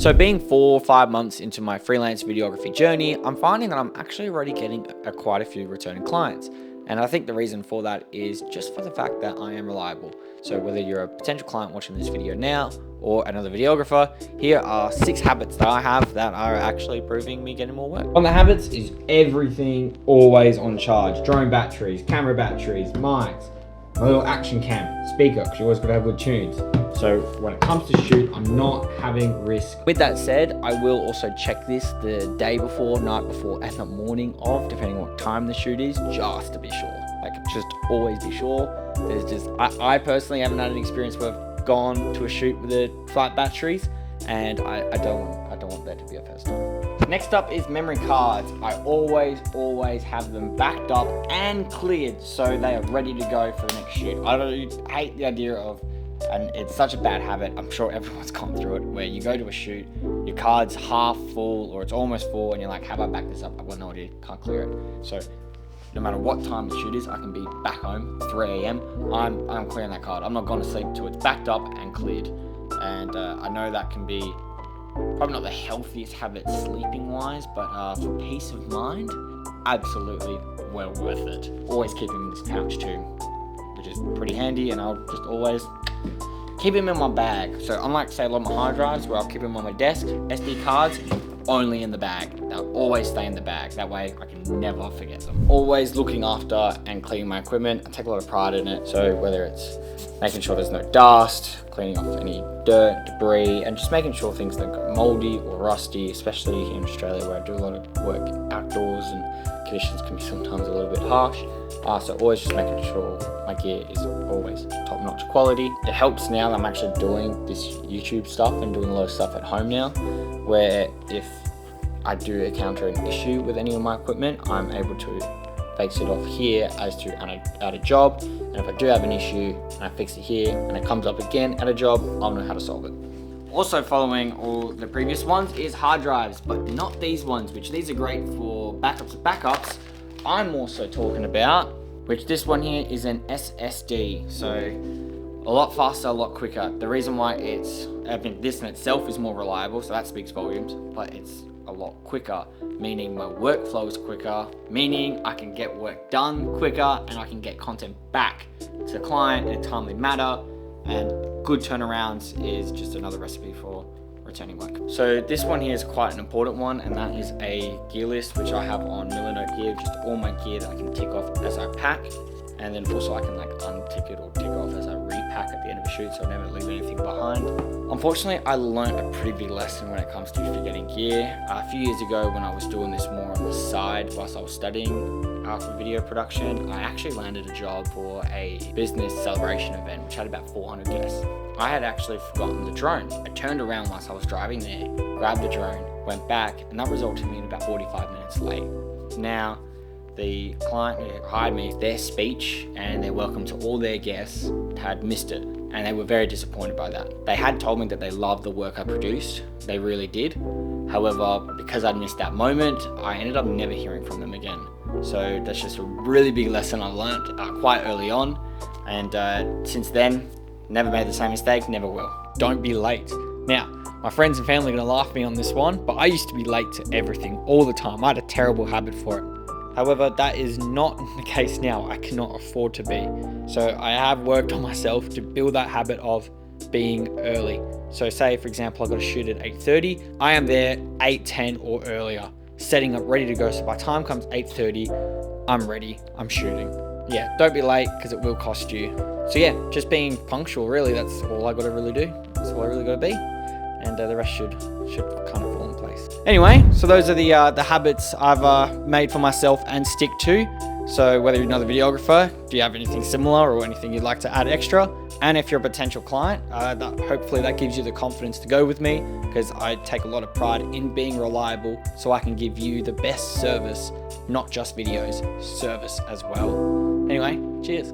So being 4 or 5 months into my freelance videography journey, I'm finding that I'm actually already getting quite a few returning clients. And I think the reason for that is just for the fact that I am reliable. So whether you're a potential client watching this video now or another videographer, here are 6 habits that I have that are actually proving me getting more work. On the habits is everything always on charge. Drone batteries, camera batteries, mics, my little action cam, speaker, because you always got to have good tunes. So when it comes to shoot, I'm not having risk. With that said, I will also check this the day before, night before, and the morning of, depending on what time the shoot is, just to be sure. Like, just always be sure. There's just, I personally haven't had an experience where I've gone to a shoot with the flight batteries, and I don't want that to be a first time. Next up is memory cards. I always have them backed up and cleared so they are ready to go for the next shoot. I hate the idea of, and it's such a bad habit, I'm sure everyone's gone through it, where you go to a shoot, your card's half full or it's almost full, and you're like, how do I back this up? I've got no idea, can't clear it. So no matter what time the shoot is, I can be back home, 3 a.m, I'm clearing that card. I'm not going to sleep till it's backed up and cleared. And I know that can be probably not the healthiest habit sleeping wise, but for peace of mind, absolutely well worth it. Always keep them in this pouch too, which is pretty handy, and I'll just always keep them in my bag. So unlike, say, a lot of my hard drives where I'll keep them on my desk, SD cards only in the bag. They'll always stay in the bag. That way I can never forget them. Always looking after and cleaning my equipment. I take a lot of pride in it. So whether it's making sure there's no dust, cleaning off any dirt, debris, and just making sure things don't go moldy or rusty, especially here in Australia where I do a lot of work outdoors and conditions can be sometimes a little bit harsh. So always just making sure my gear is always top-notch quality. It helps now that I'm actually doing this YouTube stuff and doing a lot of stuff at home now, where if I do encounter an issue with any of my equipment, I'm able to base it off here as to at a job. And if I do have an issue and I fix it here and it comes up again at a job, I'll know how to solve it. Also following all the previous ones is hard drives, but not these ones, which these are great for backups of backups. I'm also talking about, which this one here is an SSD. So a lot faster, a lot quicker. The reason why this in itself is more reliable, so that speaks volumes, but it's a lot quicker, meaning my workflow is quicker, meaning I can get work done quicker and I can get content back to the client in a timely manner, and good turnarounds is just another recipe for returning work. So this one here is quite an important one, and that is a gear list, which I have on Millernote here, just all my gear that I can tick off as I pack, and then also I can like untick it or tick off as I repack at the end of a shoot, so I never leave anything behind. Unfortunately, I learned a pretty big lesson when it comes to forgetting gear. A few years ago, when I was doing this more on the side whilst I was studying for video production, I actually landed a job for a business celebration event which had about 400 guests. I had actually forgotten the drone. I turned around whilst I was driving there, grabbed the drone, went back, and that resulted in me about 45 minutes late. Now, the client who hired me, their speech and their welcome to all their guests had missed it, and they were very disappointed by that. They had told me that they loved the work I produced, they really did. However, because I'd missed that moment, I ended up never hearing from them again. So that's just a really big lesson I learned quite early on, and since then, never made the same mistake, never will. Don't be late. Now, my friends and family are gonna laugh at me on this one, but I used to be late to everything all the time. I had a terrible habit for it. However, that is not the case now. I cannot afford to be. So I have worked on myself to build that habit of being early. So say, for example, I got a shoot at 8:30. I am there 8:10 or earlier, setting up, ready to go. So by the time comes 8:30, I'm ready, I'm shooting. Yeah, don't be late because it will cost you. So yeah, just being punctual, really, that's all I gotta really do. That's all I really gotta be. And the rest should kind of fall in place. Anyway, so those are the habits I've made for myself and stick to. So whether you're another videographer, do you have anything similar or anything you'd like to add extra? And if you're a potential client, hopefully that gives you the confidence to go with me, because I take a lot of pride in being reliable so I can give you the best service, not just videos, service as well. Anyway, cheers.